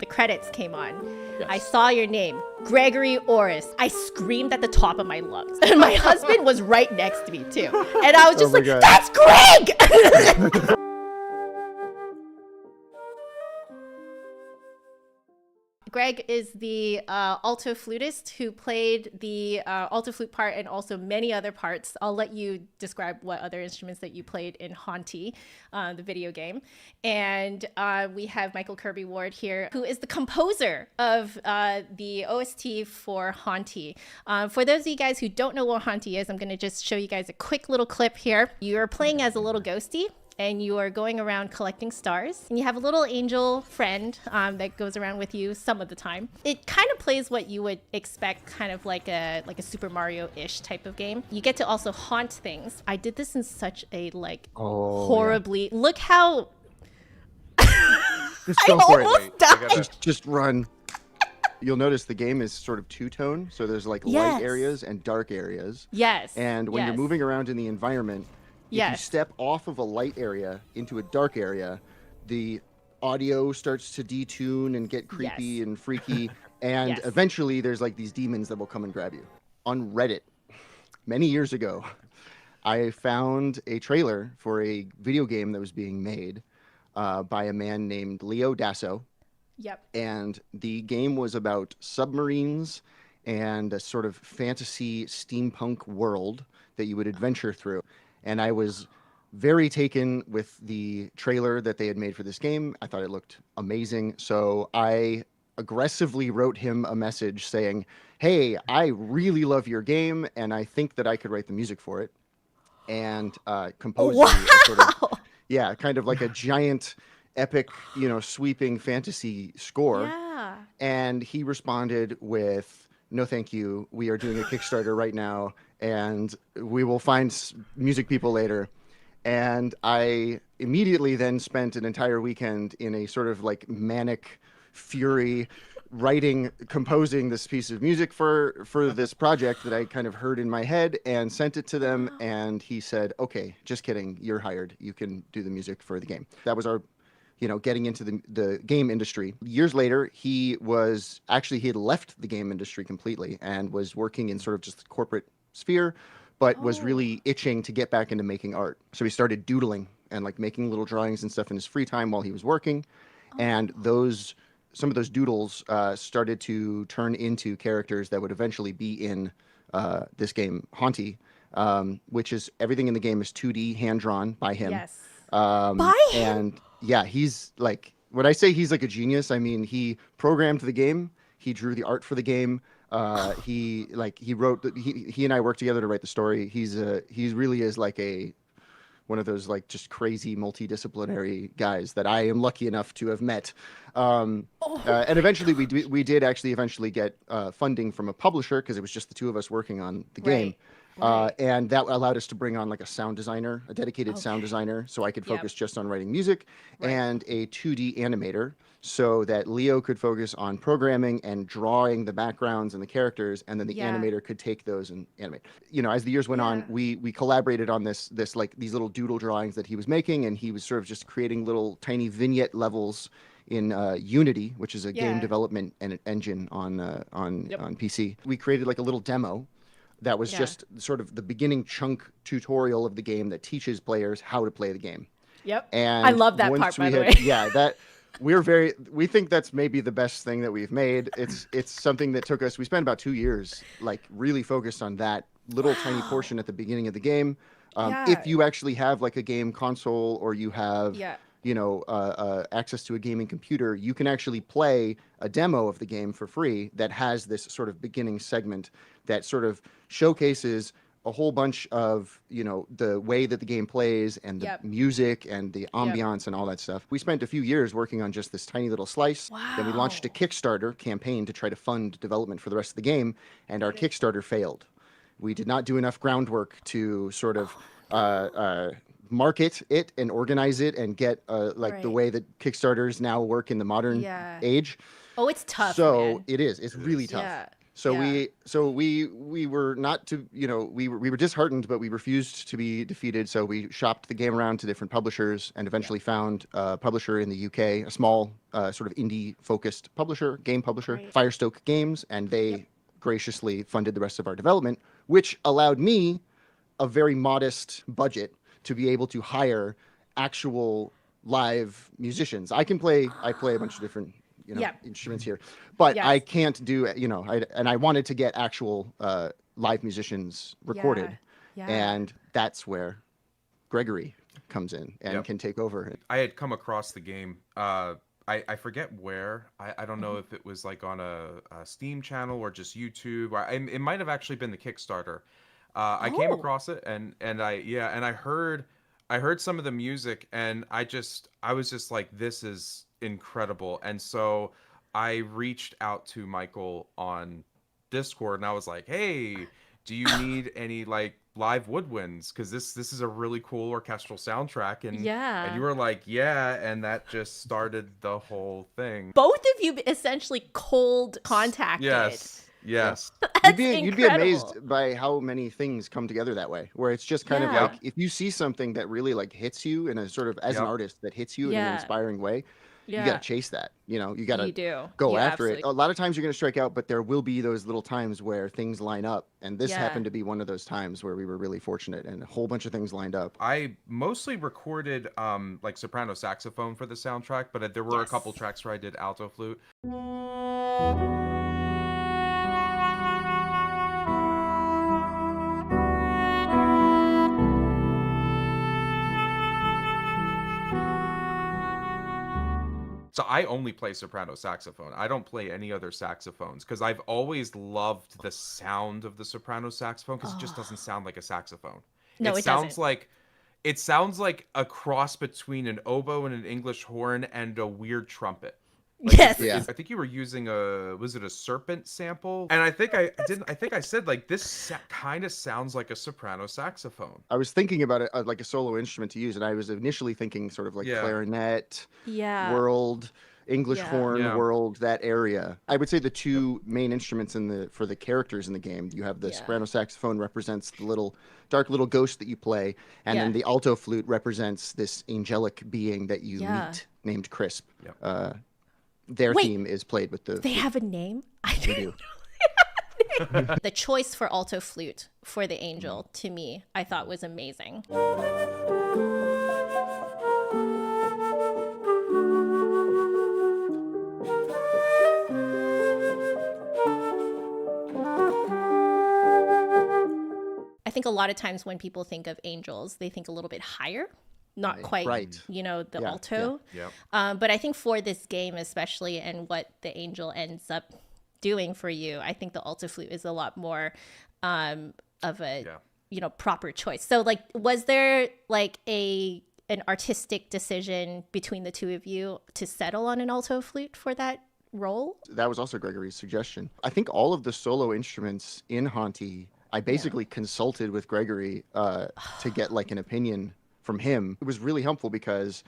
the credits came on, Yes. I saw your name, Gregory Orosz. I screamed at the top of my lungs. And my husband was right next to me too. And I was just my like, God. that's Greg! Greg is the alto flutist who played the alto flute part and also many other parts. I'll let you describe what other instruments that you played in Hauntii, the video game. And we have Michael Kirby Ward here, who is the composer of the OST for Hauntii. For those of you guys who don't know what Hauntii is, I'm going to just show you guys a quick little clip here. You're playing as a little ghosty, and you are going around collecting stars. And you have a little angel friend that goes around with you some of the time. It kind of plays what you would expect, kind of like a Super Mario-ish type of game. You get to also haunt things. I did this in such a horribly... Yeah. Look how... Just go for almost it. died. Just run. You'll notice the game is sort of two-tone, so there's like light areas and dark areas. Yes. And when you're moving around in the environment, if you step off of a light area into a dark area, the audio starts to detune and get creepy and freaky. And eventually there's like these demons that will come and grab you. On Reddit, many years ago, I found a trailer for a video game that was being made by a man named Leo Dasso. Yep. And the game was about submarines and a sort of fantasy steampunk world that you would adventure through. And I was very taken with the trailer that they had made for this game. I thought it looked amazing. So I aggressively wrote him a message saying, hey, I really love your game, and I think that I could write the music for it. And compose a sort of, kind of like a giant, epic, sweeping fantasy score. Yeah. And he responded with, no, thank you. We are doing a Kickstarter right now, and we will find music people later. And I immediately then spent an entire weekend in a sort of like manic fury, composing this piece of music for this project that I kind of heard in my head, and sent it to them. And he said, okay, just kidding. You're hired. You can do the music for the game. That was our getting into the game industry. Years later, he had left the game industry completely and was working in sort of just the corporate sphere, but was really itching to get back into making art. So he started doodling and like making little drawings and stuff in his free time while he was working. And some of those doodles started to turn into characters that would eventually be in this game, Hauntii, which is everything in the game is 2D, hand-drawn by him. Yes. By him? And yeah, he's like, when I say he's like a genius, I mean, he programmed the game, he drew the art for the game, he wrote, he and I worked together to write the story. He really is like one of those like just crazy multidisciplinary guys that I am lucky enough to have met. And eventually we did actually eventually get funding from a publisher, because it was just the two of us working on the game. And that allowed us to bring on like a sound designer, a dedicated sound designer, so I could focus just on writing music, and a 2D animator, so that Leo could focus on programming and drawing the backgrounds and the characters, and then the animator could take those and animate. As the years went on, we collaborated on this like these little doodle drawings that he was making, and he was sort of just creating little tiny vignette levels in Unity, which is a game development engine on PC. We created like a little demo that was just sort of the beginning chunk tutorial of the game that teaches players how to play the game. Yep. And I love that part, by the way. Yeah, we think that's maybe the best thing that we've made. It's something that took us, we spent about 2 years, like really focused on that little tiny portion at the beginning of the game. If you actually have like a game console, or you have access to a gaming computer, you can actually play a demo of the game for free that has this sort of beginning segment that sort of showcases a whole bunch of, the way that the game plays, and the music and the ambiance and all that stuff. We spent a few years working on just this tiny little slice. Then we launched a Kickstarter campaign to try to fund development for the rest of the game, and our Kickstarter failed. We did not do enough groundwork to sort of market it and organize it and get the way that Kickstarters now work in the modern age. Oh, it's tough. So man. it is. It's really tough. Yeah. So Yeah. we were not to, we were disheartened, but we refused to be defeated. So we shopped the game around to different publishers and eventually found a publisher in the UK, a small sort of indie focused publisher, game publisher, Right. Firestoke Games, and Yep. they graciously funded the rest of our development, which allowed me a very modest budget to be able to hire actual live musicians. I play a bunch of different, Yep. instruments here, but Yes. I can't do, and I wanted to get actual live musicians recorded. Yeah. And that's where Gregory comes in and Yep. can take over. I had come across the game. I forget where. I don't know if it was like on a Steam channel or just YouTube. It might have actually been the Kickstarter. I came Oh. across it and I heard some of the music and I was just like, this is incredible. And so I reached out to Michael on Discord and I was like, hey, do you need any like live woodwinds? Because this is a really cool orchestral soundtrack. And Yeah. you were like, yeah, and that just started the whole thing. Both of you essentially cold contacted. Yes. That's You'd be incredible. amazed by how many things come together that way, where it's just kind of Yeah. like, if you see something that really like hits you in a sort of, as an Yep. artist, that hits you in Yeah. an inspiring way, Yeah. you got to chase that. You got You to do. go You after it. absolutely- A lot of times you're going to strike out, but there will be those little times where things line up. And this Yeah. happened to be one of those times where we were really fortunate and a whole bunch of things lined up. I mostly recorded like soprano saxophone for the soundtrack, but there were a couple Yes. tracks where I did alto flute. So I only play soprano saxophone. I don't play any other saxophones because I've always loved the sound of the soprano saxophone because it just doesn't sound like a saxophone. No, it sounds doesn't. like it sounds like a cross between an oboe and an English horn and a weird trumpet. Yes. Yeah. I think you were using was it a serpent sample? And I think I said like this kind of sounds like a soprano saxophone. I was thinking about it like a solo instrument to use, and I was initially thinking sort of like Yeah. clarinet, Yeah. world, English Yeah. horn, Yeah. world, that area. I would say the two main instruments for the characters in the game, you have the Yeah. soprano saxophone represents the dark little ghost that you play, and then Yeah. the alto flute represents this angelic being that you Yeah. meet named Crisp. Yep. Their Wait, theme is played with the They have a name? I They didn't do. The choice for alto flute for the angel, to me, I thought was amazing. I think a lot of times when people think of angels, they think a little bit higher, not quite, Right. the Yeah, alto. Yep. But I think for this game, especially, and what the angel ends up doing for you, I think the alto flute is a lot more of a proper choice. So, like, was there like an artistic decision between the two of you to settle on an alto flute for that role? That was also Gregory's suggestion. I think all of the solo instruments in Hauntii, I basically consulted with Gregory to get like an opinion from him. It was really helpful because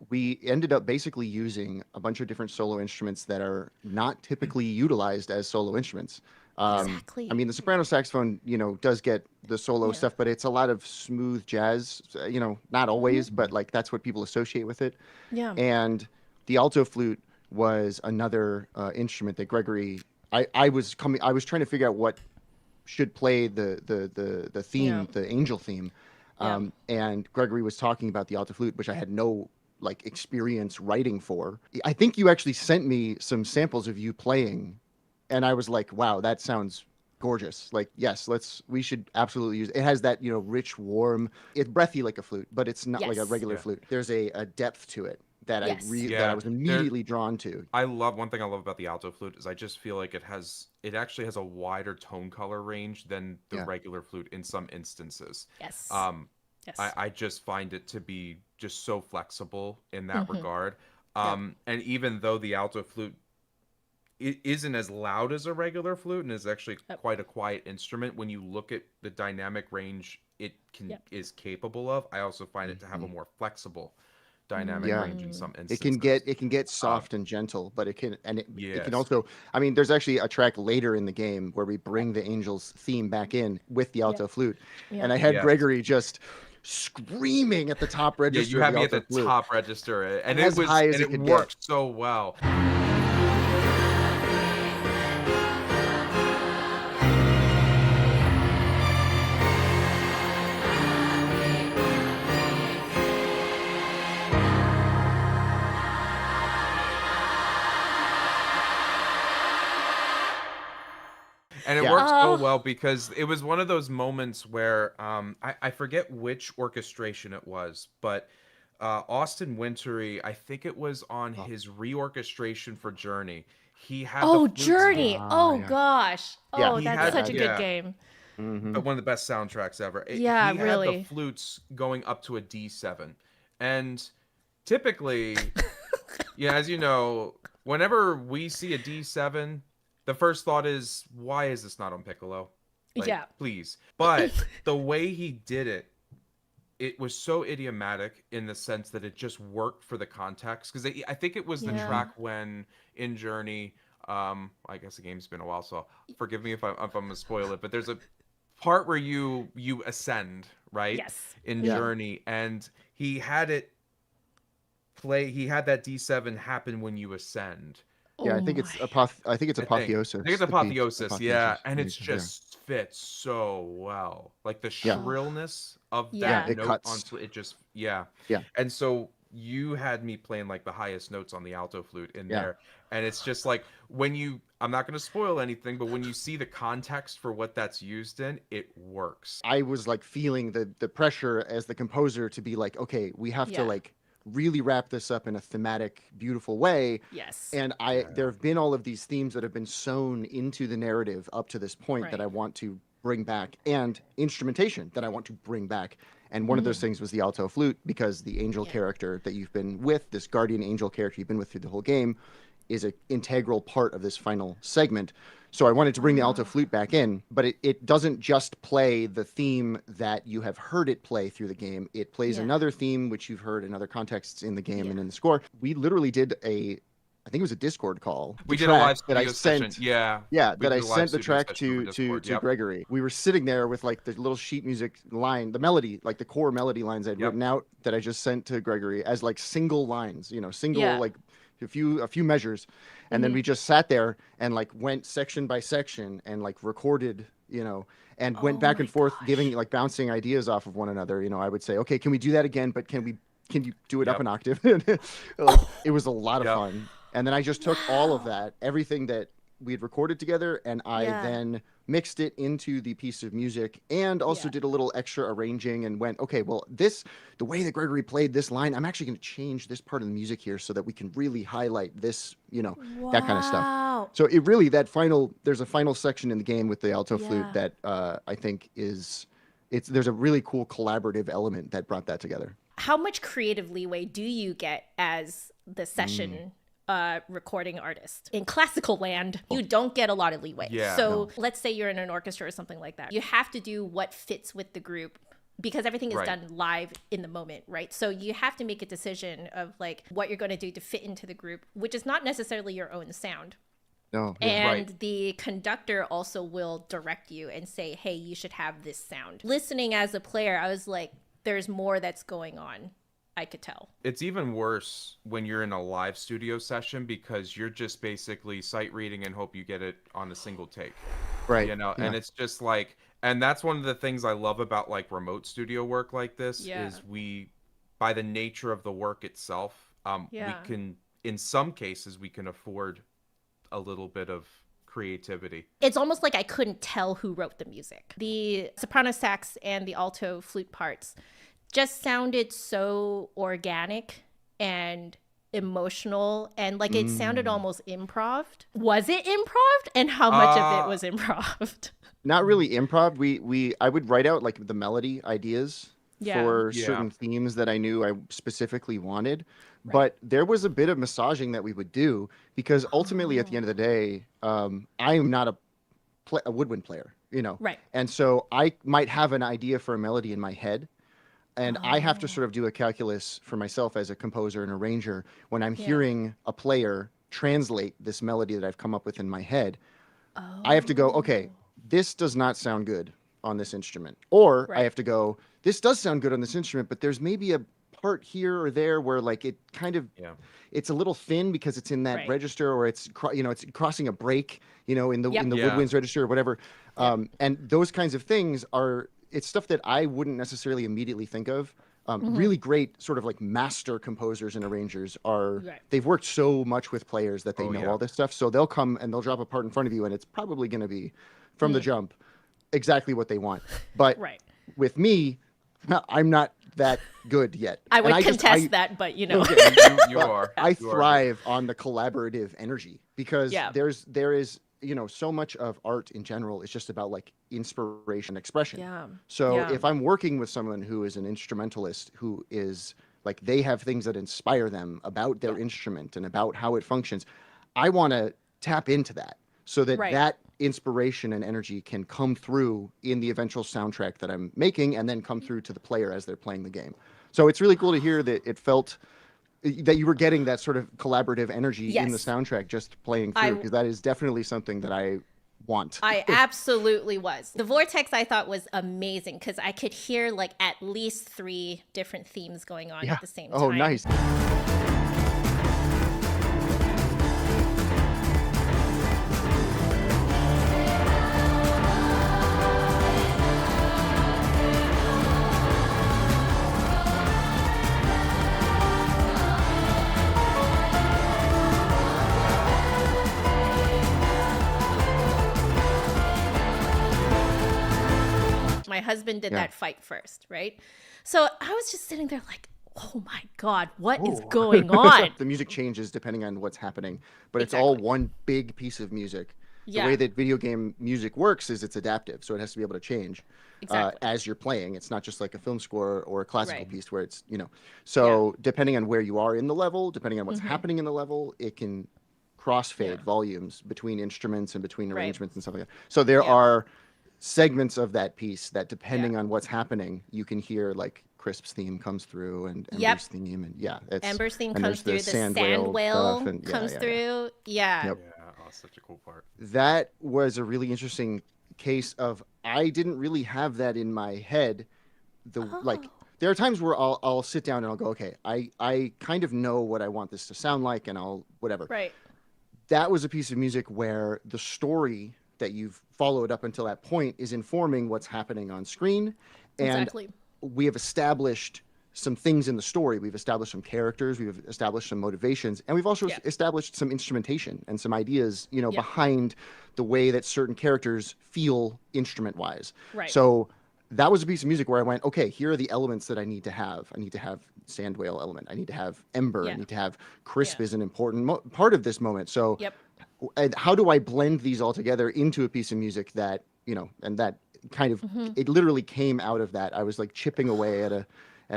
we ended up basically using a bunch of different solo instruments that are not typically utilized as solo instruments. Exactly. I mean, the soprano saxophone, does get the solo stuff, but it's a lot of smooth jazz, not always, but like that's what people associate with it. Yeah. And the alto flute was another instrument that Gregory, I was trying to figure out what should play the theme, the angel theme. And Gregory was talking about the alto flute, which I had no like experience writing for. I think you actually sent me some samples of you playing, and I was like, wow, that sounds gorgeous. Like, yes, we should absolutely use it. It has that, rich, warm, it's breathy like a flute, but it's not like a Yes. regular flute. There's a depth to it that Yes. that I was immediately drawn to. One thing I love about the alto flute is I just feel like it actually has a wider tone color range than the regular flute in some instances. Yes. Yes. I just find it to be just so flexible in that regard. And even though the alto flute isn't as loud as a regular flute and is actually quite a quiet instrument, when you look at the dynamic range it is capable of, I also find it to have a more flexible dynamic range in some instances. It can get soft and gentle, but it can it can Yes. also, I mean, there's actually a track later in the game where we bring the Angels theme back in with the alto flute, and I had Yes. Gregory just screaming at the top Yeah, register you of had the me at alto the flute. top register, and As high as and it it could worked get. so well. And it worked so well because it was one of those moments where I forget which orchestration it was, but Austin Wintory, I think it was on his reorchestration for Journey. He had the flutes Journey. Gosh. Yeah. That's had- such a yeah. good game. Mhm. one of the best soundtracks ever. Yeah, He had really. the flutes going up to a D7. And typically, as you know, whenever we see a D7, the first thought is, why is this not on piccolo? Like, please. But the way he did it, it was so idiomatic in the sense that it just worked for the context. Because I think it was the track when in Journey, I guess the game's been a while, so forgive me if I'm gonna spoil it, but there's a part where you ascend, right? Yes. In Journey, and he had it play. He had that D7 happen when you ascend. Yeah, I think it's apotheosis. I think it's the piece. apotheosis, yeah, and it's just fits so well. Like the shrillness of that it note cuts. on it just Yeah. And so you had me playing like the highest notes on the alto flute in there, and it's just like when you, I'm not going to spoil anything, but when you see the context for what that's used in, it works. I was like feeling the pressure as the composer to be like, okay, we have to like really wrap this up in a thematic, beautiful way. Yes. And there have been all of these themes that have been sewn into the narrative up to this point that I want to bring back, and instrumentation that I want to bring back. And one of those things was the alto flute, because the angel character that you've been with, this guardian angel character you've been with through the whole game, is an integral part of this final segment. So I wanted to bring the alto flute back in, but it doesn't just play the theme that you have heard it play through the game. It plays another theme, which you've heard in other contexts in the game and in the score. We literally did I think it was a Discord call. We did a live that I studio sent. session. Yeah. That I sent the track to Discord. Gregory. We were sitting there with like the little sheet music line, the melody, like the core melody lines I'd written out that I just sent to Gregory as like single lines, like a few measures. And then we just sat there and like went section by section and like recorded, and went back and forth, giving like bouncing ideas off of one another. I would say, okay, can we do that again? But can you do it up an octave? It was a lot of fun. And then I just took all of that, everything that we had recorded together, and I then mixed it into the piece of music, and also did a little extra arranging and went, okay, well, the way that Gregory played this line, I'm actually going to change this part of the music here so that we can really highlight this, that kind of stuff. So it really, there's a final section in the game with the alto flute that I think there's a really cool collaborative element that brought that together. How much creative leeway do you get as the session recording artist? In classical land, you don't get a lot of leeway. Let's say you're in an orchestra or something like that. You have to do what fits with the group, because everything is done live in the moment, right? So you have to make a decision of like what you're going to do to fit into the group, which is not necessarily your own sound. No, and the conductor also will direct you and say, hey, you should have this sound. Listening as a player, I was like, there's more that's going on. I could tell. It's even worse when you're in a live studio session, because you're just basically sight reading and hope you get it on a single take. Right. And it's just like, and that's one of the things I love about like remote studio work like this is by the nature of the work itself, we can, in some cases, we can afford a little bit of creativity. It's almost like I couldn't tell who wrote the music. The soprano sax and the alto flute parts just sounded so organic and emotional, and like it sounded almost improv. Was it improv? And how much of it was improv? Not really improv. I would write out like the melody ideas for certain themes that I knew I specifically wanted. Right. But there was a bit of massaging that we would do, because ultimately at the end of the day, I am not a woodwind player, Right. And so I might have an idea for a melody in my head, And I have to sort of do a calculus for myself as a composer and arranger when I'm hearing a player translate this melody that I've come up with in my head. I have to go, okay, this does not sound good on this instrument. Or I have to go, this does sound good on this instrument, but there's maybe a part here or there where like it kind of it's a little thin because it's in that register, or it's it's crossing a break, in the woodwinds register or whatever. And those kinds of things it's stuff that I wouldn't necessarily immediately think of. Really great sort of like master composers and arrangers they've worked so much with players that they know all this stuff. So they'll come and they'll drop a part in front of you and it's probably going to be from the jump exactly what they want. But with me, I'm not that good yet. I would contest that, but you are. I thrive on the collaborative energy because there is so much of art in general is just about like inspiration, expression. So if I'm working with someone who is an instrumentalist, who is like, they have things that inspire them about their instrument and about how it functions, I want to tap into that so that that inspiration and energy can come through in the eventual soundtrack that I'm making and then come through to the player as they're playing the game. So it's really cool to hear that it felt that you were getting that sort of collaborative energy in the soundtrack just playing through, because that is definitely something that I want. I absolutely was. The Vortex I thought was amazing because I could hear like at least 3 different themes going on at the same time. Oh, nice. My husband did that fight first, right? So I was just sitting there like, oh my God, what is going on? The music changes depending on what's happening, but it's all one big piece of music. The way that video game music works is it's adaptive, so it has to be able to change as you're playing. It's not just like a film score or a classical piece where it's, So depending on where you are in the level, depending on what's happening in the level, it can crossfade volumes between instruments and between arrangements and stuff like that. So there are segments of that piece that depending on what's happening, you can hear like Crisp's theme comes through and Ember's theme and Ember's theme comes through, the sand whale comes through. Oh, such a cool part. That was a really interesting case of I didn't really have that in my head. Like there are times where I'll sit down and I'll go, okay, I kind of know what I want this to sound like and I'll whatever. That was a piece of music where the story that you've followed up until that point is informing what's happening on screen. And we have established some things in the story. We've established some characters, we've established some motivations, and we've also established some instrumentation and some ideas, behind the way that certain characters feel instrument-wise. So that was a piece of music where I went, okay, here are the elements that I need to have. I need to have sand whale element. I need to have Ember. I need to have Crisp is an important part of this moment. So and how do I blend these all together into a piece of music that, and that kind of, it literally came out of that. I was like chipping away at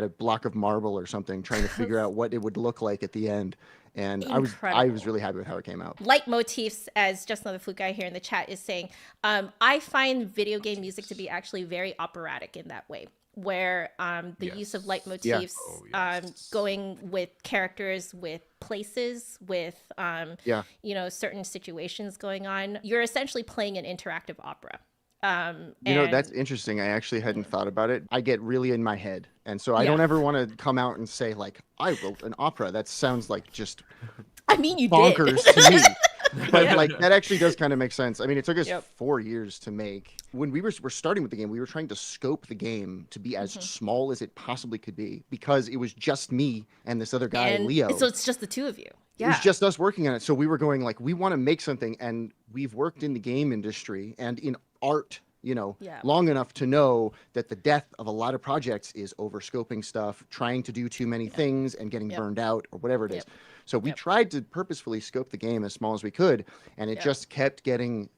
a block of marble or something, trying to figure out what it would look like at the end. And I was really happy with how it came out. Leitmotifs, as Just Another Flute Guy here in the chat is saying, I find video game music to be actually very operatic in that way, where the use of leitmotifs, going with characters, with places, with certain situations going on, you're essentially playing an interactive opera. That's interesting. I actually hadn't thought about it. I get really in my head. And so I don't ever want to come out and say like, I wrote an opera. That sounds like just you bonkers to me. But like that actually does kind of make sense. I mean, it took us 4 years to make. When we were starting with the game, we were trying to scope the game to be as small as it possibly could be because it was just me and this other guy, Leo. So it's just the two of you. It was just us working on it. So we were going like, we want to make something, and we've worked in the game industry and in art, long enough to know that the death of a lot of projects is overscoping stuff, trying to do too many things and getting burned out or whatever it is. So we tried to purposefully scope the game as small as we could, and it just kept getting,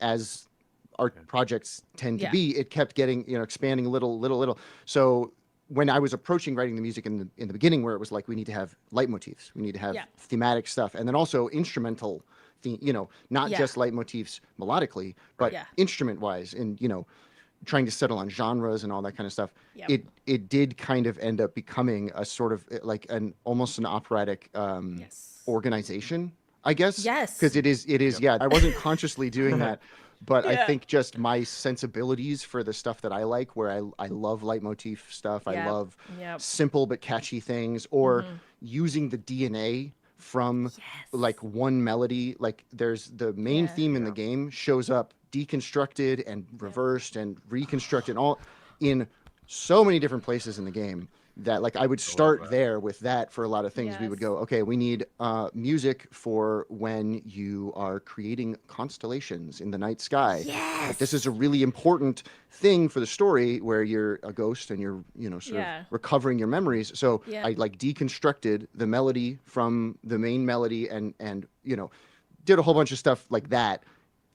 as art projects tend to be, it kept getting, expanding little. So when I was approaching writing the music in the beginning, where it was like, we need to have leitmotifs, we need to have thematic stuff, and then also instrumental theme, not just leitmotifs melodically, but instrument wise, and trying to settle on genres and all that kind of stuff, Yep. it did kind of end up becoming a sort of like an almost an operatic Yes. organization, I guess. Yes. Because it is yeah. I wasn't consciously doing that, but I Yeah. think just my sensibilities for the stuff that I like, where I love leitmotif stuff, I Yep. love Yep. simple but catchy things, or using the DNA from like one melody. Like there's the main Yeah. theme in the game shows up deconstructed and reversed and reconstructed all in so many different places in the game, that like I would start there with that for a lot of things. We would go, okay, we need music for when you are creating constellations in the night sky. Yes. Like, this is a really important thing for the story where you're a ghost and you're, you know, sort of recovering your memories. So I like deconstructed the melody from the main melody and you know, did a whole bunch of stuff like that.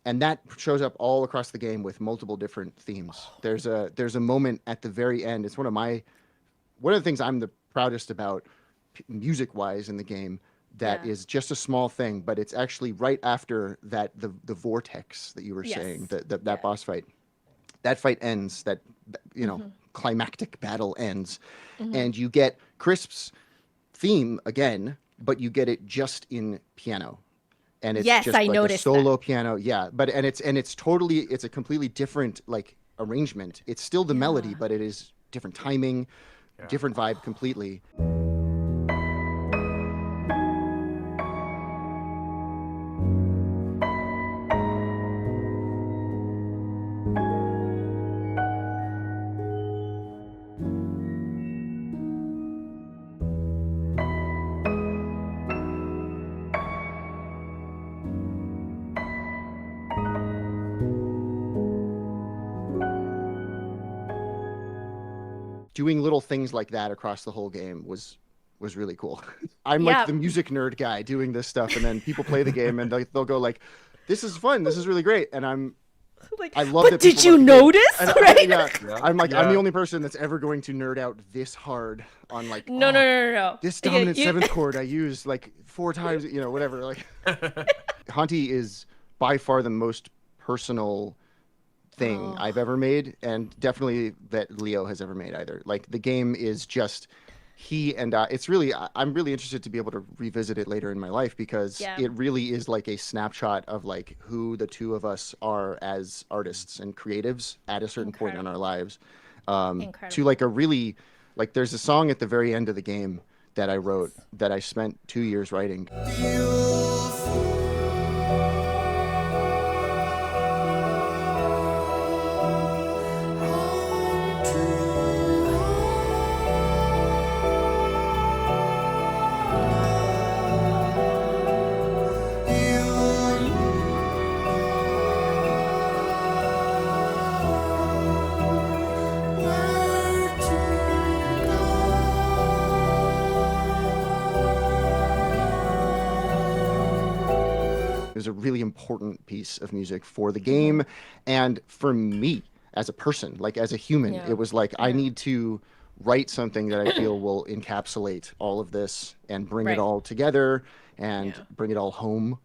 And that shows up all across the game with multiple different themes. There's a moment at the very end. It's one of the things I'm the proudest about music-wise in the game that is just a small thing, but it's actually right after that the Vortex that you were saying, that boss fight. That fight ends, that you know, climactic battle ends, and you get Crisp's theme again, but you get it just in piano. And it's just I like noticed a solo piano. Yeah, but it's a completely different like arrangement. It's still the melody, but it is different timing, different vibe completely. Doing little things like that across the whole game was really cool. I'm like the music nerd guy doing this stuff, and then people play the game and they'll go like, "This is fun. This is really great." And I'm like, I love that. Did you notice? Right? I'm like, I'm the only person that's ever going to nerd out this hard on like, no. This dominant seventh chord I used like 4 times, you know, whatever. Like, Hauntii is by far the most personal thing I've ever made, and definitely that Leo has ever made either. Like, the game is just he and I. It's really, I'm really interested to be able to revisit it later in my life, because it really is like a snapshot of like who the two of us are as artists and creatives at a certain point in our lives. To like a really, like, there's a song at the very end of the game that I wrote that I spent 2 years writing. It was a really important piece of music for the game and for me as a person, like as a human. It was like, I need to write something that I feel will encapsulate all of this and bring it all together and bring it all home.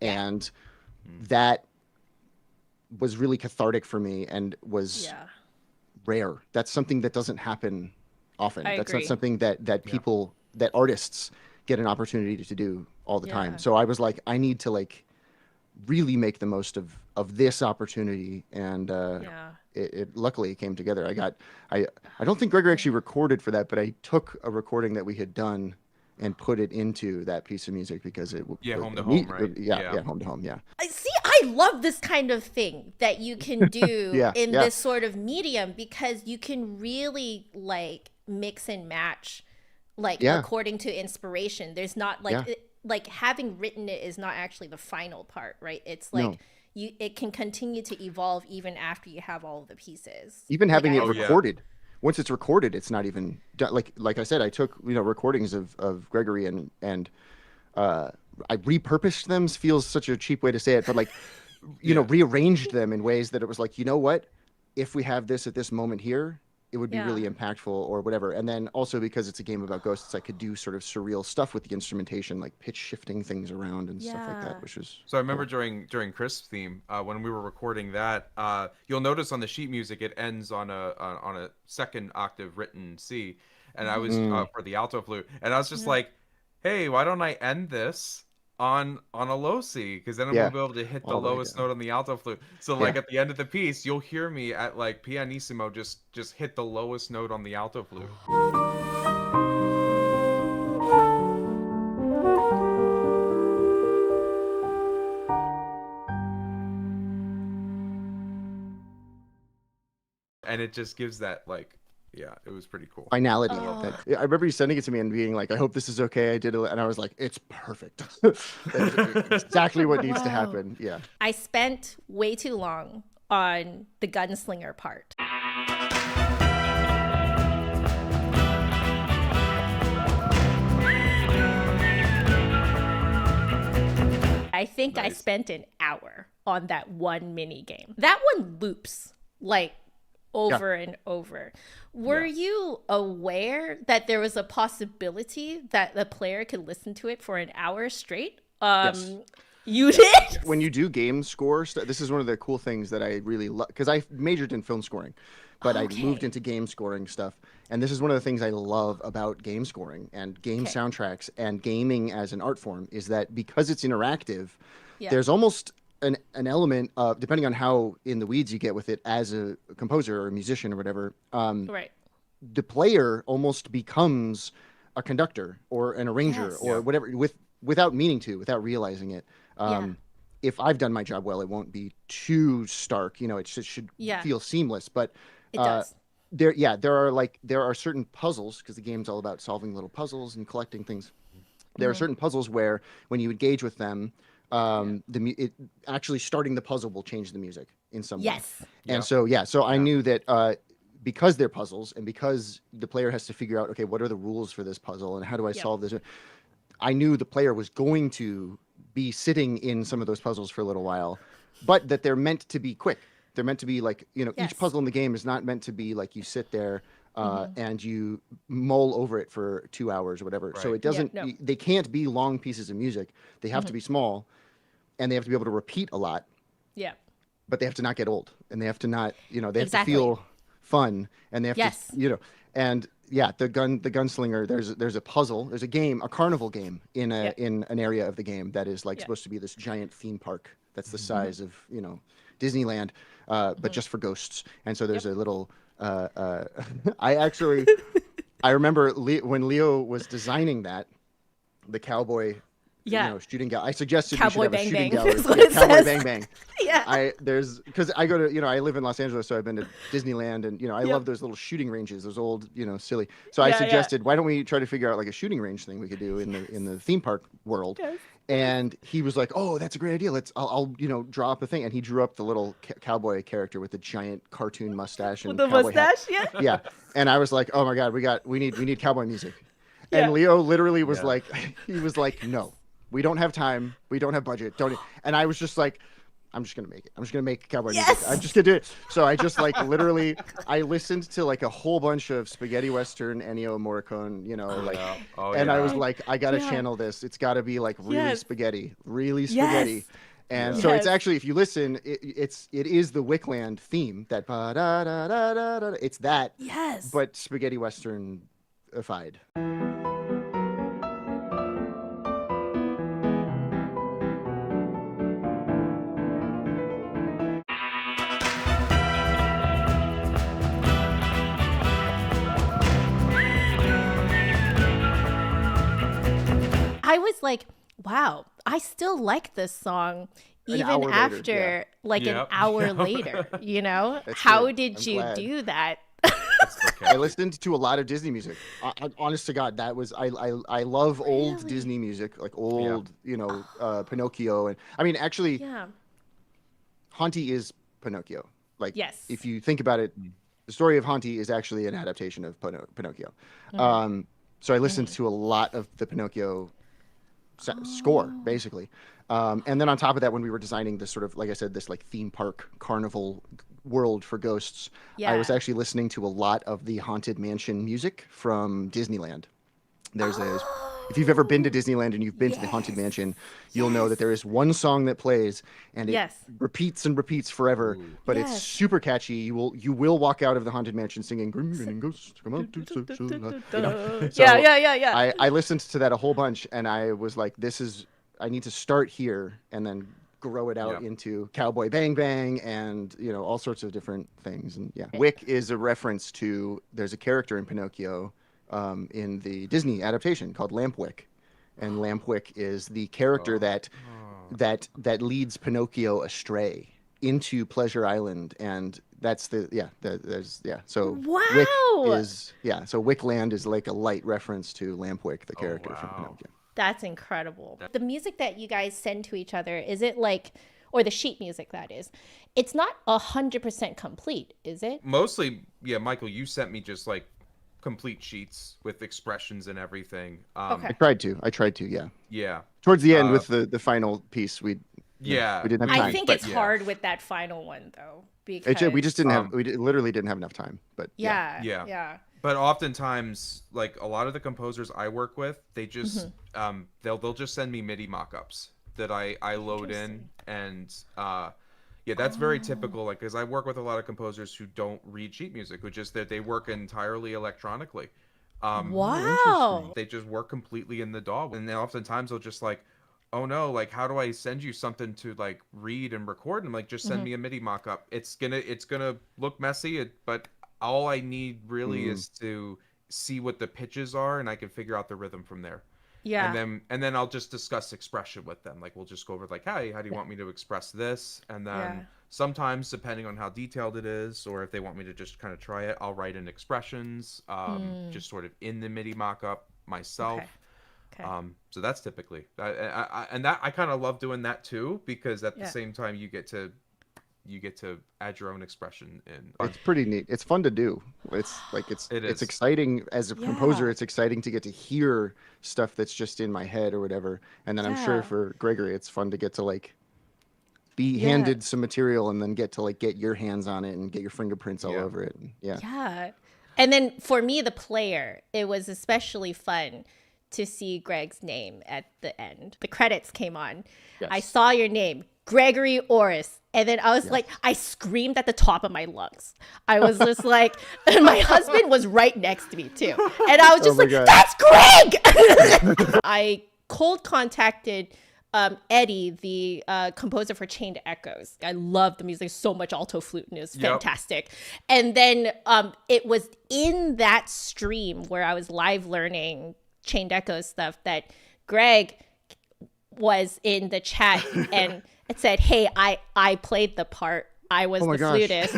And that was really cathartic for me and was rare. That's something that doesn't happen often. That's not something that people, that artists get an opportunity to do all the time. So I was like, I need to like really make the most of this opportunity, and it luckily came together. I don't think Gregory actually recorded for that, but I took a recording that we had done and put it into that piece of music because it home to home, right? Home to home. See, I love this kind of thing that you can do in this sort of medium, because you can really like mix and match, like according to inspiration. There's not like like having written it is not actually the final part, right? It's like it can continue to evolve even after you have all of the pieces. Even having it recorded. Once it's recorded, it's not even done. Like I said, I took, you know, recordings of Gregory and I repurposed them. Feels such a cheap way to say it, but like, you know, rearranged them in ways that it was like, you know what? If we have this at this moment here, it would be really impactful or whatever. And then also because it's a game about ghosts, I could do sort of surreal stuff with the instrumentation, like pitch shifting things around and stuff like that, which is so I remember during Crisp's theme, when we were recording that, you'll notice on the sheet music it ends on a second octave written C, and I was for the alto flute, and I was just like, hey, why don't I end this on a low C, because then I'm gonna be able to hit the lowest note on the alto flute. So like at the end of the piece, you'll hear me at like pianissimo just hit the lowest note on the alto flute. And it just gives that like, yeah, it was pretty cool. Finality. I remember you sending it to me and being like, I hope this is okay. I did it. And I was like, it's perfect. That's exactly what needs to happen. Yeah. I spent way too long on the gunslinger part. I think I spent an hour on that one mini game. That one loops like over and over. Were you aware that there was a possibility that the player could listen to it for an hour straight? Yes. You did? When you do game score stuff, this is one of the cool things that I really love, because I majored in film scoring, but I moved into game scoring stuff. And this is one of the things I love about game scoring and game soundtracks and gaming as an art form, is that because it's interactive, there's almost an element of, depending on how in the weeds you get with it as a composer or a musician or whatever, the player almost becomes a conductor or an arranger or whatever, without meaning to, without realizing it. If I've done my job well, it won't be too stark, it should feel seamless, but it does. There are certain puzzles, because the game's all about solving little puzzles and collecting things. There are certain puzzles where when you engage with them, actually starting the puzzle will change the music in some way. And so I knew that because they're puzzles and because the player has to figure out, okay, what are the rules for this puzzle and how do I solve this? I knew the player was going to be sitting in some of those puzzles for a little while, but that they're meant to be quick. They're meant to be like, each puzzle in the game is not meant to be like you sit there and you mull over it for 2 hours or whatever. So it doesn't, they can't be long pieces of music. They have to be small, and they have to be able to repeat a lot. Yeah. But they have to not get old, and they have to not, they have to feel fun, and they have to, and the gunslinger, there's a puzzle, there's a game, a carnival game in an area of the game that is like supposed to be this giant theme park that's the size of, Disneyland, but just for ghosts. And so there's a little, I remember when Leo was designing that, the cowboy, shooting gallery. I suggested Cowboy we should have a Bang shooting Bang. gallery. Cowboy Bang Bang. Yeah. Because I go to, I live in Los Angeles, so I've been to Disneyland, and I love those little shooting ranges, those old, silly. So I suggested, why don't we try to figure out like a shooting range thing we could do in the theme park world? Yes. And he was like, "Oh, that's a great idea. I'll draw up a thing." And he drew up the little cowboy character with the giant cartoon mustache and the mustache, hat. Yeah. And I was like, "Oh my god, we need cowboy music." And Leo literally was like, he was like, "No, we don't have time. We don't have budget. Don't." And I was just like, I'm just going to make it. I'm just going to make cowboy music. I'm just going to do it. So I just literally, I listened to like a whole bunch of spaghetti Western, Ennio Morricone, I was like, I got to channel this. It's got to be like really spaghetti. And so it's actually, if you listen, it is the Wickland theme, that ba-da-da-da-da-da. It's that, but spaghetti Western-ified. I was like, wow, I still like this song even after an hour later, How did you do that? I listened to a lot of Disney music. Honest to God, that was, I love old Disney music, like old, Pinocchio. And I mean, actually, Hauntii is Pinocchio. Like, if you think about it, the story of Hauntii is actually an adaptation of Pinocchio. So I listened to a lot of the Pinocchio score, basically. And then on top of that, when we were designing this sort of, like I said, this like theme park carnival world for ghosts, I was actually listening to a lot of the Haunted Mansion music from Disneyland. If you've ever been to Disneyland and you've been to the Haunted Mansion, you'll know that there is one song that plays and it repeats and repeats forever, but it's super catchy. You will walk out of the Haunted Mansion singing "Grim Ghosts Come Out to Search the Light." So yeah. I listened to that a whole bunch, and I was like, I need to start here and then grow it out into Cowboy Bang Bang and all sorts of different things. And Wick is a reference to, there's a character in Pinocchio in the Disney adaptation called Lampwick, and Lampwick is the character that leads Pinocchio astray into Pleasure Island, and that's so Wick is so Wickland is like a light reference to Lampwick, the character from Pinocchio. That's incredible. The music that you guys send to each other, is it like, or the sheet music that is, it's not 100% complete, is it? Mostly, Michael, you sent me just like complete sheets with expressions and everything. I tried to, yeah. Towards the end with the final piece, we didn't have time. I think it's hard with that final one though, because we just didn't have, we literally didn't have enough time. But yeah. But oftentimes, like a lot of the composers I work with, they just they'll just send me MIDI mock-ups that I load in, and that's very typical. Like, because I work with a lot of composers who don't read sheet music, which is that they work entirely electronically. Wow. They just work completely in the DAW, and then oftentimes they'll just like, oh no, like how do I send you something to like read and record? And I'm like, just send me a MIDI mock-up. It's gonna look messy, but all I need really is to see what the pitches are, and I can figure out the rhythm from there. Yeah. And then I'll just discuss expression with them. Like, we'll just go over like, hey, how do you want me to express this? And then sometimes, depending on how detailed it is, or if they want me to just kind of try it, I'll write in expressions, just sort of in the MIDI mock-up myself. Okay. So that's typically, I kind of love doing that too, because at the same time you get to add your own expression in. It's pretty neat. It's fun to do. It's like it's exciting as a composer. It's exciting to get to hear stuff that's just in my head or whatever. And then I'm sure for Gregory, it's fun to get to like be handed some material and then get to like get your hands on it and get your fingerprints all over it. Yeah. And then for me, the player, it was especially fun to see Greg's name at the end. The credits came on. Yes. I saw your name, Gregory Orosz. And then I was like, I screamed at the top of my lungs. I was just like, and my husband was right next to me too. And I was just God. That's Greg! I cold contacted Eddie, the composer for Chained Echoes. I love the music so much, alto flute, and it was fantastic. And then it was in that stream where I was live learning Chained Echoes stuff that Greg was in the chat and it said, hey, I played the part. I was the flutist.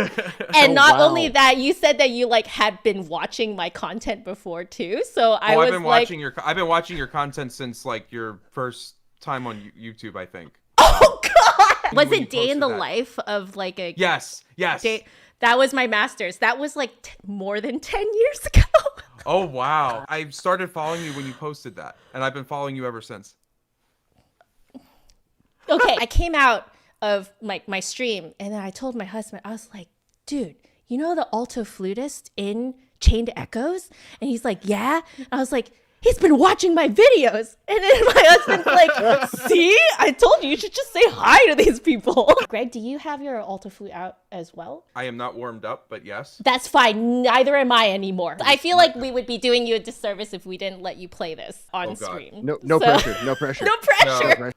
And not only that, you said that you like had been watching my content before too. So I've been watching your content since like your first time on YouTube, I think. Oh God! Was it day in the life of like a yes day? That was my master's. That was like more than 10 years ago. Oh wow! I started following you when you posted that, and I've been following you ever since. Okay, I came out of my stream, and then I told my husband, I was like, dude, you know the alto flutist in Chained Echoes? And he's like, yeah. And I was like, he's been watching my videos. And then my husband's like, see? I told you, you should just say hi to these people. Greg, do you have your alto flute out as well? I am not warmed up, but yes. That's fine. Neither am I anymore. I feel like we would be doing you a disservice if we didn't let you play this on stream. No pressure. No pressure. No pressure. No.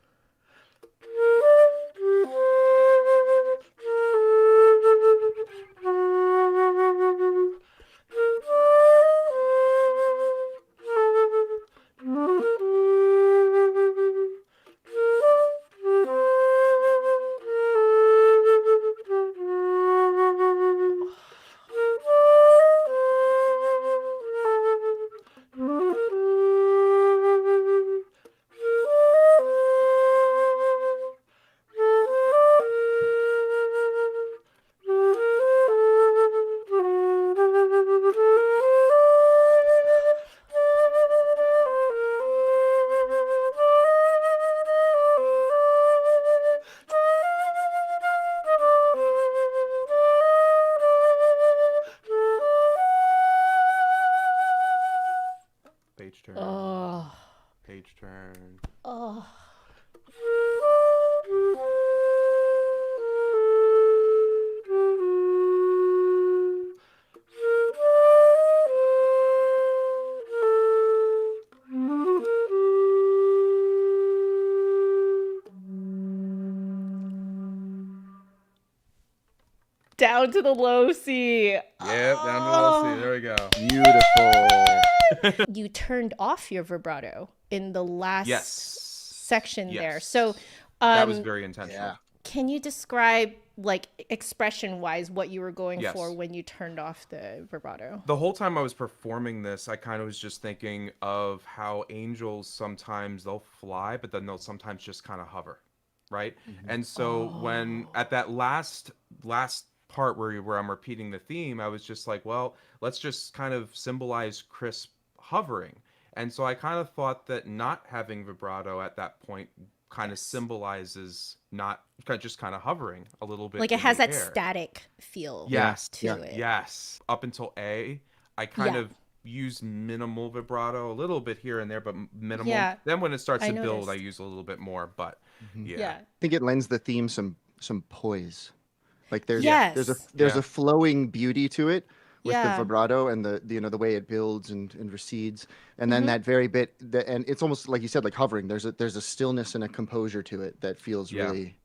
Down to the low C. Yep, down to the low C. There we go. Beautiful. You turned off your vibrato in the last section there. So that was very intentional. Yeah. can you describe, like, expression-wise, what you were going Yes. for when you turned off the vibrato? The whole time I was performing this, I kind of was just thinking of how angels sometimes they'll fly, but then they'll sometimes just kind of hover, right? Mm-hmm. And so when at that last part where I'm repeating the theme, I was just like, well, let's just kind of symbolize crisp hovering. And so I kind of thought that not having vibrato at that point kind of symbolizes not just kind of hovering a little bit. Like, it in has the that air. static feel Yes, to it. yes. Up until A, I kind of use minimal vibrato, a little bit here and there, but minimal. Yeah, Then when it starts I to build, I noticed. use a little bit more. But Yeah. I think it lends the theme some poise. Like there's Yes. a flowing beauty to it with the Yeah. vibrato and the way it builds and recedes, and then that very bit and it's almost like you said, like hovering. There's a stillness and a composure to it that feels really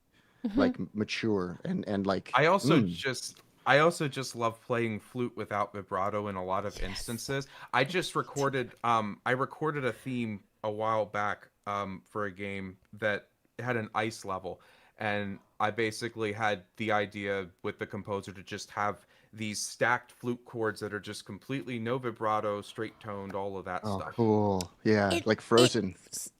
like mature and like. I also just love playing flute without vibrato in a lot of instances. I just recorded a theme a while back for a game that had an ice level, and I basically had the idea with the composer to just have these stacked flute chords that are just completely no vibrato, straight toned, all of that Oh, stuff. cool! Yeah, It- like Frozen.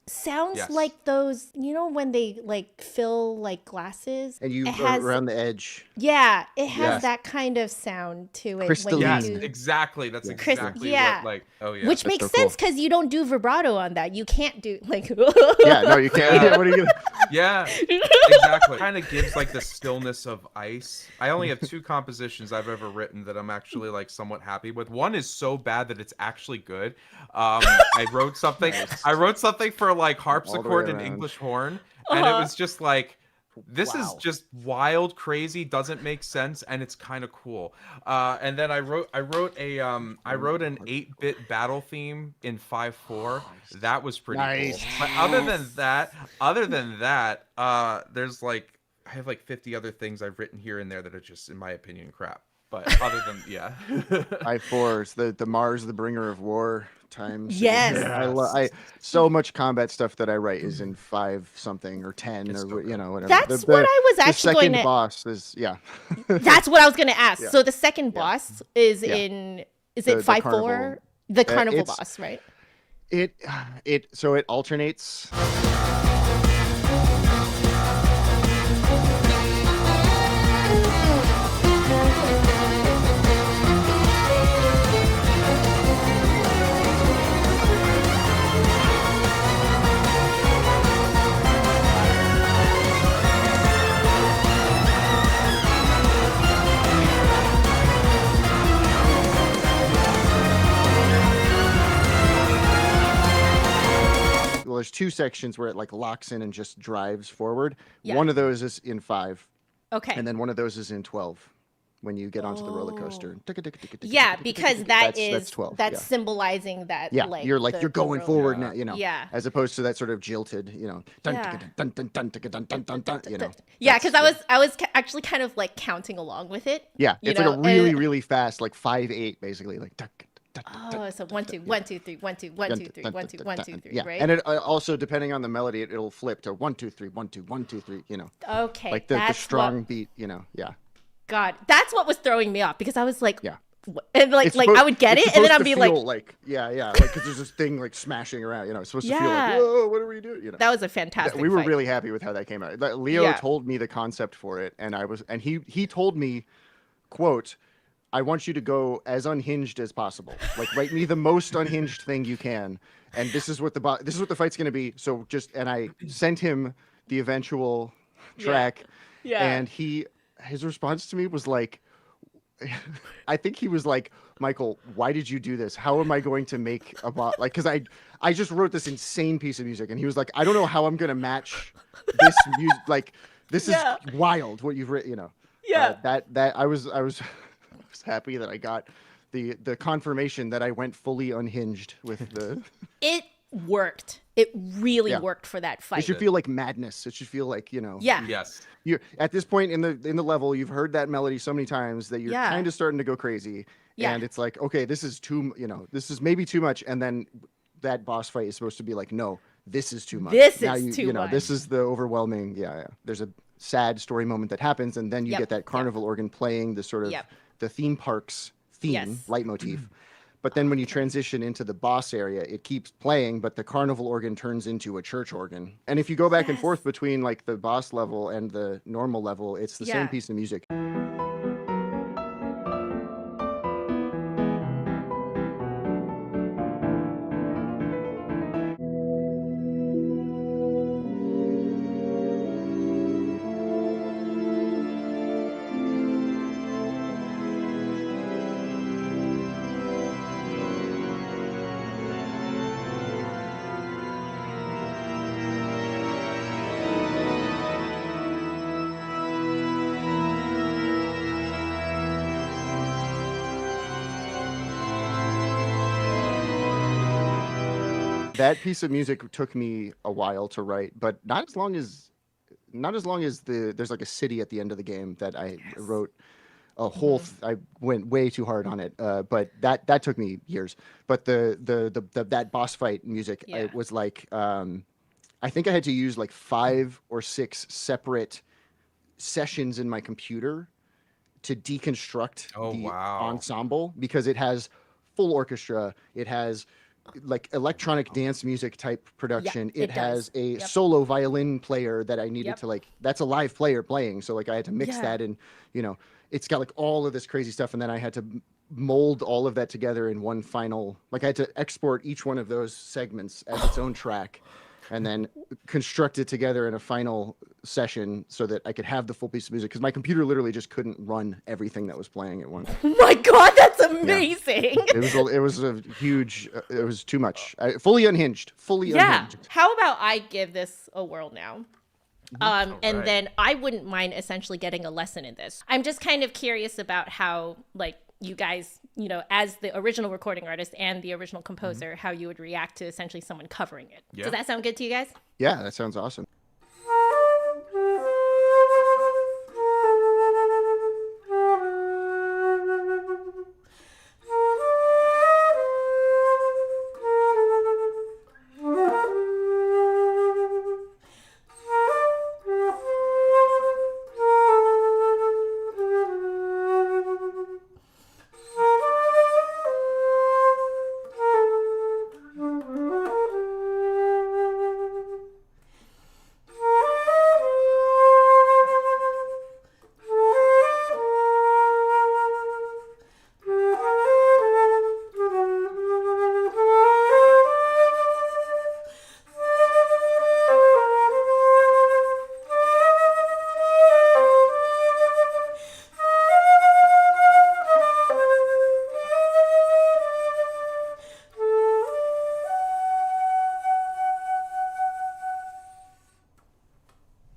Sounds Yes. like those, you know, when they, like, fill, like, glasses? And you it has, around the edge. yeah, it has Yes. that kind of sound to it. When Crystalline. you Yes, do, exactly. That's Chris- exactly yeah. what, like, oh yeah. which That's makes so cool. sense because you don't do vibrato on that. You can't do, like... Yeah, no, you can't. Yeah. What are you gonna... Yeah, exactly. Kind of gives like the stillness of ice. I only have 2 compositions I've ever written that I'm actually like somewhat happy with. One is so bad that it's actually good. I wrote something. I wrote something for like harpsichord and around. English horn, and it was just like, this is Wow. just wild, crazy, doesn't make sense, and it's kind of cool. And then I wrote an 8-bit battle theme in 5/4. That was pretty Nice. cool. But other than that, there's like, I have like 50 other things I've written here and there that are just, in my opinion, crap. But other than 5/4s, the Mars, the bringer of war times. Yes. I so much combat stuff that I write is in 5 something or 10 It's or so good. whatever. That's what I was the actually second going to... boss is That's what I was going to ask. Yeah. So the second boss is Yeah. in... Is The it 5/4? carnival. The carnival it's- boss, right? it alternates. Well, there's 2 sections where it like locks in and just drives forward. Yeah. One of those is in 5, Okay. and then one of those is in 12 when you get onto the roller coaster. Yeah, because that's 12. that's yeah. symbolizing that. Yeah, like, you're like the you're going roller. forward now, you know. Yeah. As opposed to that sort of jilted, you know. Dun, Yeah. dun, dun, dun, dun, dun, dun, dun, dun, you know. Yeah, That's- because I was actually kind of like counting along with it. Yeah, you it's know, like a really and- really fast, like 5/8 basically, like. Tuck, tuck, tuck, Oh, so 1 2 1 2 3 1 2 1 2 3 1 2 1 2 3, yeah, right? and it also depending on the melody, it'll flip to 1 2 3 1 2 1 2 3. You know, Okay, like the that's strong what, beat. You know, yeah. God, that's what was throwing me off because I was like, Yeah. and like It's I supposed- would get it's it, and then supposed I'd to be feel like, like because there's this thing like smashing around. You know, it's supposed to feel Yeah. like, whoa, what are we doing? You know. that was a fantastic. We were fight. really happy with how that came out. Like, Leo Yeah. told me the concept for it, and he told me, quote, "I want you to go as unhinged as possible. Like, write me the most unhinged thing you can, and this is what the fight's going to be. So and I sent him the eventual track, Yeah. and his response to me was like, I think he was like, Michael, why did you do this? How am I going to make a bot? Like, because I just wrote this insane piece of music, and he was like, I don't know how I'm going to match this music. Like, this Yeah. is wild what you've written. You know, Yeah. that I was happy that I got the confirmation that I went fully unhinged with the. It worked. it really worked for that fight. It should feel like madness. It should feel like, Yeah. Yes. you're at this point in the level, you've heard that melody so many times that you're kind of starting to go crazy. Yeah. And it's like, okay, this is this is maybe too much. And then that boss fight is supposed to be like, no, this is too much. This now is too much. This is the overwhelming. Yeah. There's a sad story moment that happens, and then you get that carnival organ playing the sort of the theme park's theme leitmotif. But then when you transition into the boss area, it keeps playing, but the carnival organ turns into a church organ. And if you go back and forth between like the boss level and the normal level, it's the same piece of music. That piece of music took me a while to write, but not as long as there's like a city at the end of the game that I wrote a whole I went way too hard on it, but that took me years. But that boss fight music, it was like I think I had to use like 5 or 6 separate sessions in my computer to deconstruct the ensemble, because it has full orchestra, it has like electronic dance music type production. It has a solo violin player that I needed to that's a live player playing. So like I had to mix that, and it's got like all of this crazy stuff. And then I had to mold all of that together in one final, like I had to export each one of those segments as its own track and then construct it together in a final session so that I could have the full piece of music, because my computer literally just couldn't run everything that was playing at once. Oh my God, that's amazing. It was a huge, it was too much. Fully unhinged. Unhinged. How about I give this a whirl now? And then I wouldn't mind essentially getting a lesson in this. I'm just kind of curious about how, like, you guys, as the original recording artist and the original composer, how you would react to essentially someone covering it. Yeah. Does that sound good to you guys? Yeah, that sounds awesome.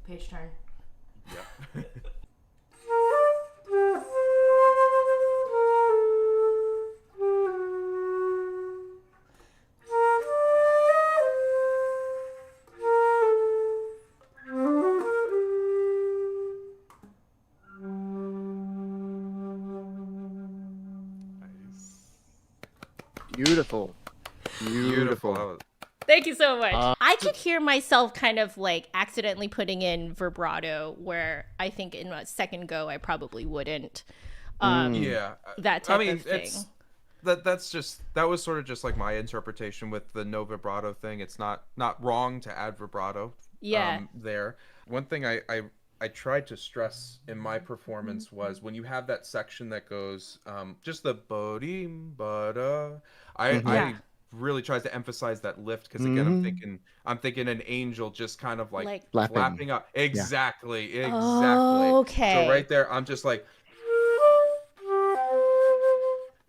Page turn. Yeah. Beautiful. Beautiful. Thank you so much. I could hear myself kind of like accidentally putting in vibrato where I think in a second go I probably wouldn't. That type of thing. That was sort of just like my interpretation with the no vibrato thing. It's not wrong to add vibrato. There. One thing I tried to stress in my performance was when you have that section that goes just the ba-dim, ba-da. I really tries to emphasize that lift, because again I'm thinking an angel just kind of like flapping up. Exactly. Oh, okay. So right there I'm just like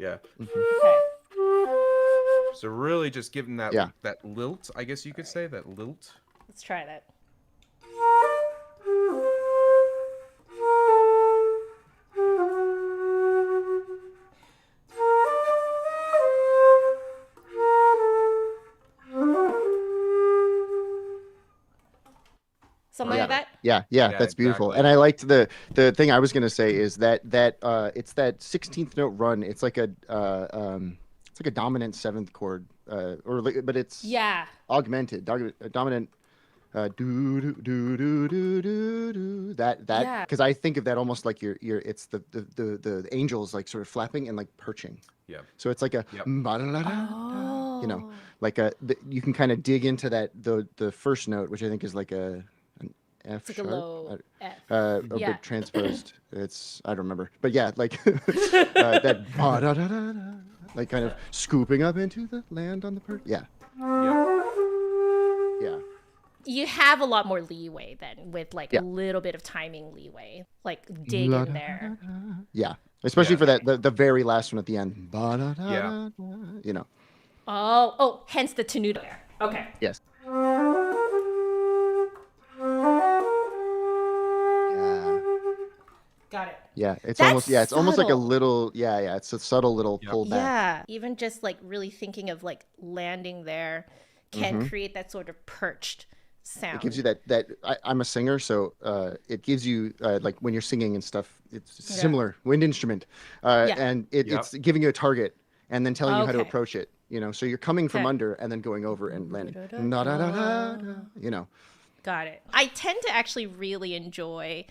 okay. So really just giving that that lilt, I guess you could say, that lilt. Let's try that. Yeah, Yeah, that's beautiful. exactly. And I liked the thing I was gonna say is that it's that 16th note run. It's like a dominant seventh chord, but it's Yeah. augmented, dominant. Do do do do do do do. That Yeah. because I think of that almost like it's the angels like sort of flapping and like perching. Yep. So it's like a Yep. you know, Oh. like you can kind of dig into that the first note, which I think is like an F It's like a sharp, low F. or Yeah. but transposed. I don't remember, but yeah, like that like kind of scooping up into the land on the yeah, Yep. yeah, You have a lot more leeway then with like a yeah. little bit of timing leeway. Like dig in there. Yeah, especially Yeah. for the very last one at the end. Yeah. You know. Oh, hence the tenuto there. Okay. Yes. Yeah. Got it. Yeah. It's That's almost like a subtle. little It's a subtle little Yep. pullback. Yeah. Even just like really thinking of like landing there can Mm-hmm. create that sort of perched sound. It gives you that I'm a singer, so it gives you like when you're singing and stuff. It's similar wind instrument, Yeah. and Yep. it's giving you a target and then telling you how to Okay. approach it. You know, so you're coming from Okay. under and then going over and landing. Da-da-da-da-da, you know. Got it. I tend to actually really enjoy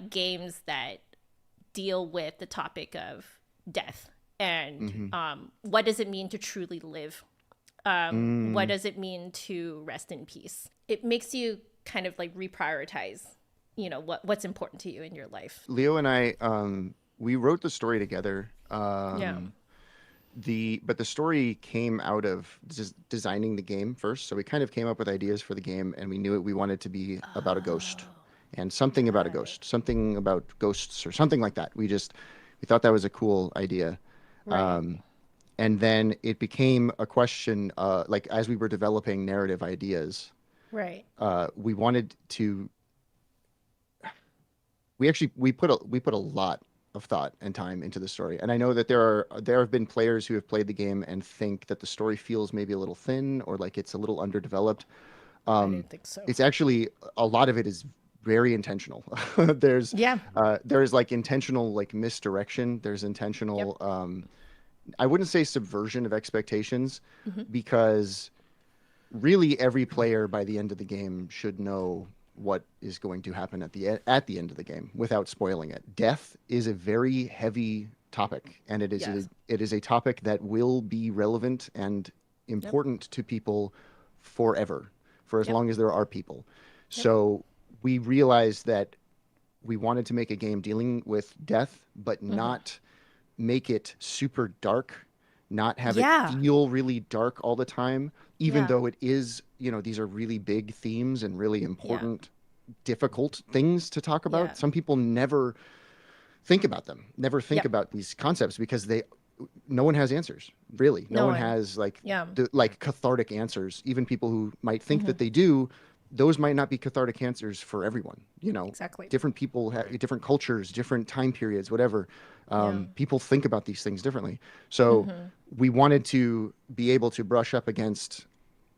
games that deal with the topic of death and what does it mean to truly live? What does it mean to rest in peace? It makes you kind of like reprioritize, you know, what's important to you in your life. Leo and I, we wrote the story together. Yeah. But the story came out of designing the game first. So we kind of came up with ideas for the game, and we knew we wanted to be about a ghost and something about a ghost, something about ghosts or something like that. We thought that was a cool idea. Right. And then it became a question, like as we were developing narrative ideas, Right. we wanted to. We put a lot of thought and time into the story, and I know that there have been players who have played the game and think that the story feels maybe a little thin or like it's a little underdeveloped. I didn't think so. It's actually a lot of it is very intentional. There's like intentional like misdirection. There's intentional. I wouldn't say subversion of expectations, because really every player by the end of the game should know what is going to happen at the end of the game without spoiling it. Death is a very heavy topic, and it is a topic that will be relevant and important to people forever, for as long as there are people. So we realized that we wanted to make a game dealing with death, but not make it super dark, not have it feel really dark all the time, even though it is, you know, these are really big themes and really important, difficult things to talk about. Some people never think about them, never think about these concepts because no one has answers, really. No one has like cathartic answers. Even people who might think that they do, those might not be cathartic answers for everyone. You know, different people have different cultures, different time periods, whatever. People think about these things differently. So we wanted to be able to brush up against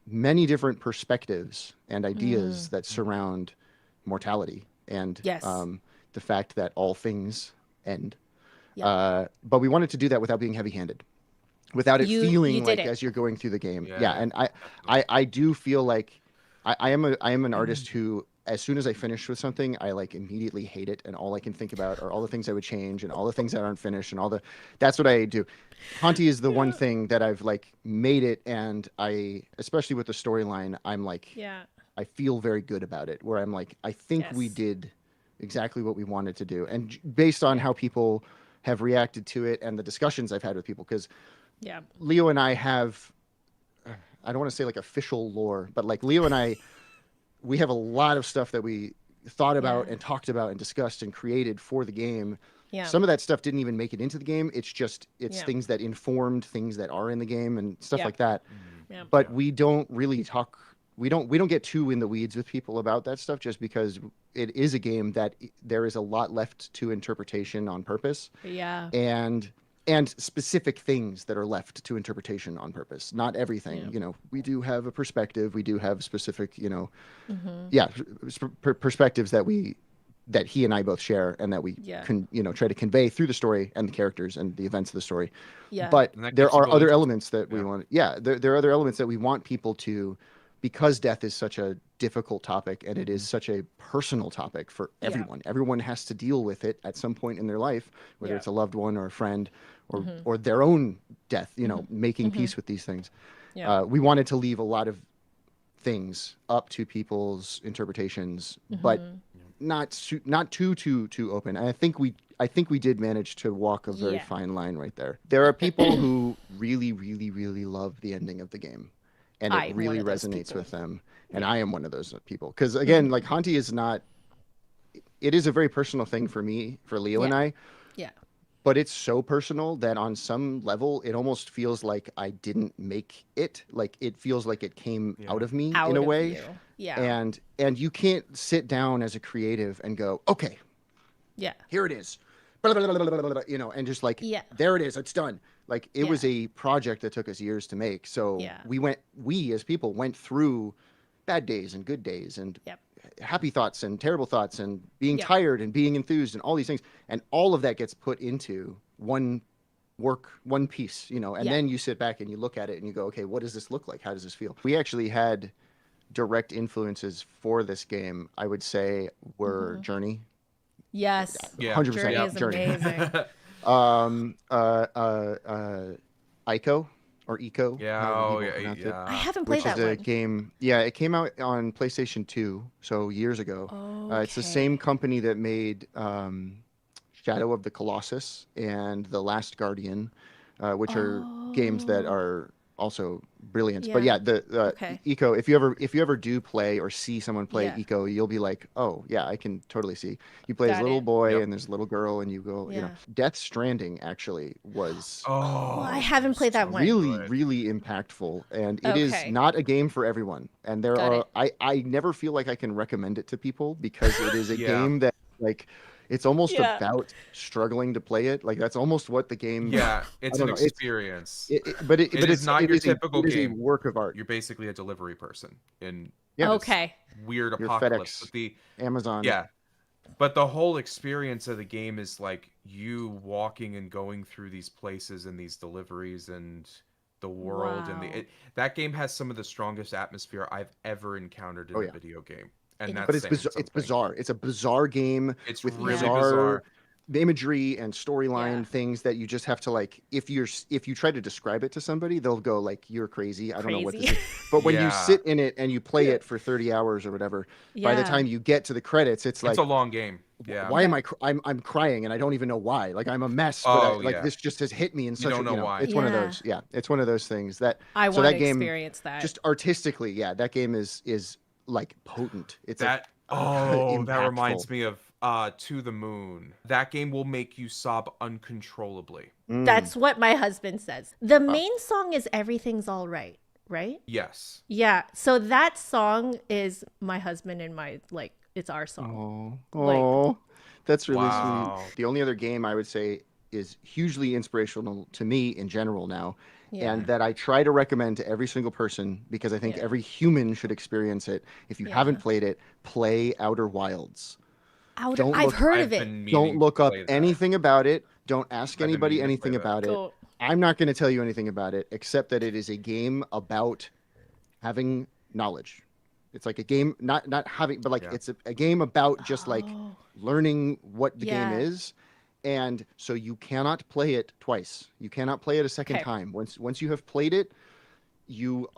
many different perspectives and ideas that surround mortality and the fact that all things end. But we wanted to do that without being heavy-handed, without it feeling like as you're going through the game. And I do feel like I am an artist who, as soon as I finish with something, I like immediately hate it, and all I can think about are all the things I would change and all the things that aren't finished and that's what I do. Hauntii is the one thing that I've like made it, and I, especially with the storyline, I'm like, I feel very good about it, where I'm like, I think we did exactly what we wanted to do. And based on how people have reacted to it and the discussions I've had with people, because Leo and I have, I don't want to say like official lore, but like Leo and I, we have a lot of stuff that we thought about and talked about and discussed and created for the game. Some of that stuff didn't even make it into the game. It's things that informed things that are in the game and stuff like that. But we don't really talk. We don't get too in the weeds with people about that stuff, just because it is a game that there is a lot left to interpretation on purpose. And and specific things that are left to interpretation on purpose. Not everything. Yeah. You know, we do have a perspective. We do have specific, you know, perspectives that he and I both share, and that we can, you know, try to convey through the story and the characters and the events of the story. Yeah. But there are other interested. elements that we want. Yeah, there are other elements that we want people to, because death is such a difficult topic and it is such a personal topic for everyone. Everyone has to deal with it at some point in their life, whether it's a loved one or a friend or their own death, you know, making peace with these things. Yeah. We wanted to leave a lot of things up to people's interpretations, but not too open. And I think we did manage to walk a very fine line right there. There are people who really, really, really love the ending of the game, and it really resonates with them. And I am one of those people, because again, like Hauntii is not. It is a very personal thing for me, for Leo and I. Yeah. But it's so personal that on some level, it almost feels like I didn't make it. Like it feels like it came out of me in a way. Yeah. And you can't sit down as a creative and go, okay, here it is, blah, blah, blah, blah, blah, blah, you know, and just like, there it is, it's done. Like it was a project that took us years to make. So we as people went through bad days and good days and happy thoughts and terrible thoughts and being tired and being enthused and all these things. And all of that gets put into one piece, you know, and then you sit back and you look at it and you go, okay, what does this look like? How does this feel? We actually had direct influences for this game, I would say, were Journey. Yes. 100% Journey is amazing. Ico or Eco. I haven't played that one. Which is a game. Yeah, it came out on PlayStation 2, so years ago. It's the same company that made Shadow of the Colossus and The Last Guardian, which are games that are also brilliant. But the Eco, if you ever do play or see someone play Eco, you'll be like, oh yeah, I can totally see. You play as a little boy and there's a little girl, and you go, you know. Death Stranding actually was I haven't played that one. really impactful, and it is not a game for everyone. And there are I never feel like I can recommend it to people, because it is a game that, like, it's almost about struggling to play it. Like that's almost what the game. Yeah, it's an experience. But it is not your typical game. It is a work of art. You're basically a delivery person in weird Your apocalypse. FedEx, But the Amazon. Yeah, but the whole experience of the game is like you walking and going through these places and these deliveries and the world and that game has some of the strongest atmosphere I've ever encountered in a video game. But it's bizarre. It's a bizarre game. It's with really bizarre. The imagery and storyline things that you just have to, like, if you try to describe it to somebody, they'll go like, you're crazy. I don't know what this is. But when you sit in it and you play it for 30 hours or whatever, by the time you get to the credits, it's like, it's a long game. Yeah. Why am I'm crying and I don't even know why. Like I'm a mess, but this just has hit me in such don't know why. It's one of those. Yeah, it's one of those things that I want to experience that. Just artistically, that game is like potent. It's that that reminds me of To the Moon. That game will make you sob uncontrollably. That's what my husband says. The main song is Everything's All Right, right? Yes. Yeah. So that song is my husband and my, like, it's our song. That's really sweet. The only other game I would say is hugely inspirational to me in general now, and that I try to recommend to every single person, because I think every human should experience it. If you haven't played it, play Outer Wilds. I've heard of it. Don't look up anything about it. Don't ask anybody anything about it. I'm not going to tell you anything about it, except that it is a game about having knowledge. It's like a game, not having, but like it's a game about just like learning what the game is. And so you cannot play it twice. You cannot play it a second time. Once you have played it, you'll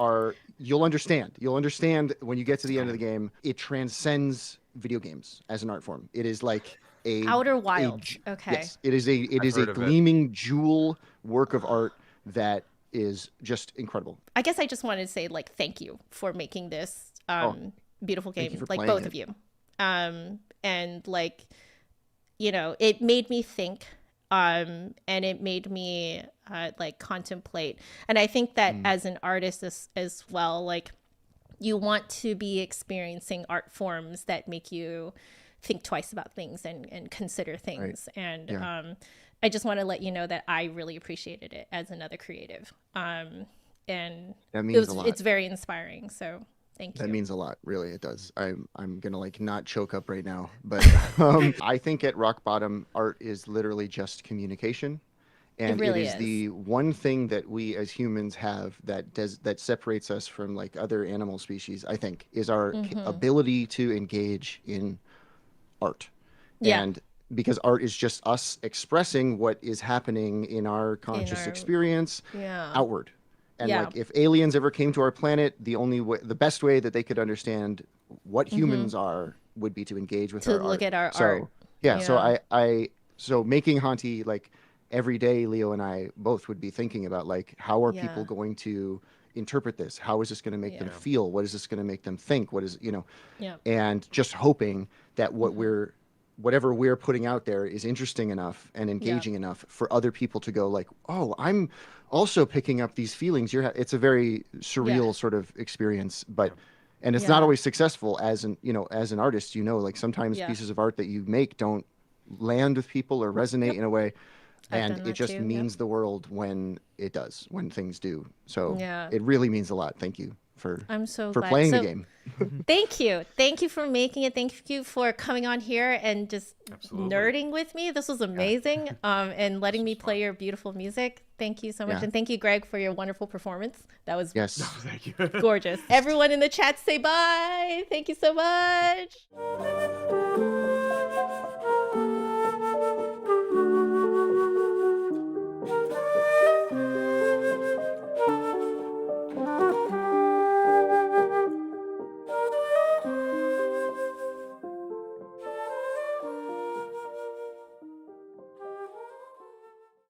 understand. You'll understand when you get to the end of the game. It transcends video games as an art form. It is like a Outer Wilds. Yes, it is a gleaming jewel work of art that is just incredible. I guess I just wanted to say, like, thank you for making this beautiful game, like both of you. And like, you know, it made me think, and it made me like contemplate. And I think that as an artist as well, like, you want to be experiencing art forms that make you think twice about things and consider things. Right. And Yeah. I just want to let you know that I really appreciated it as another creative. And That means a lot. it's very inspiring. So thank you. That means a lot, really. It does. I'm gonna like not choke up right now, but I think at rock bottom, art is literally just communication, and really it is is. the one thing that we as humans have that separates us from like other animal species. I think is our ability to engage in art, Yeah. and because art is just us expressing what is happening in our conscious experience Yeah. outward. And Yeah. like, if aliens ever came to our planet, the best way that they could understand what humans are would be to engage with To our look art. at our so, art. Yeah. So Yeah. so making Hauntii, like every day, Leo and I both would be thinking about like, how are people Yeah. going to interpret this? How is this going to make them Yeah. feel? What is this going to make them think? What is, Yeah. and just hoping that whatever we're putting out there is interesting enough and engaging enough for other people to go like, oh, I'm also picking up these feelings. It's a very surreal sort of experience, and it's not always successful as an artist, like sometimes pieces of art that you make don't land with people or resonate in a way. I've And done it that just too, means the world when it does, when things do. So Yeah. it really means a lot. Thank you for I'm so for glad. playing the So- game. Thank you. Thank you for making it. Thank you for coming on here and just Absolutely. nerding with me. This was amazing. And letting me play fun. your beautiful music. Thank you so much. Yeah. And thank you, Greg, for your wonderful performance. That was Yes. Thank you. gorgeous. Everyone in the chat say bye. Thank you so much.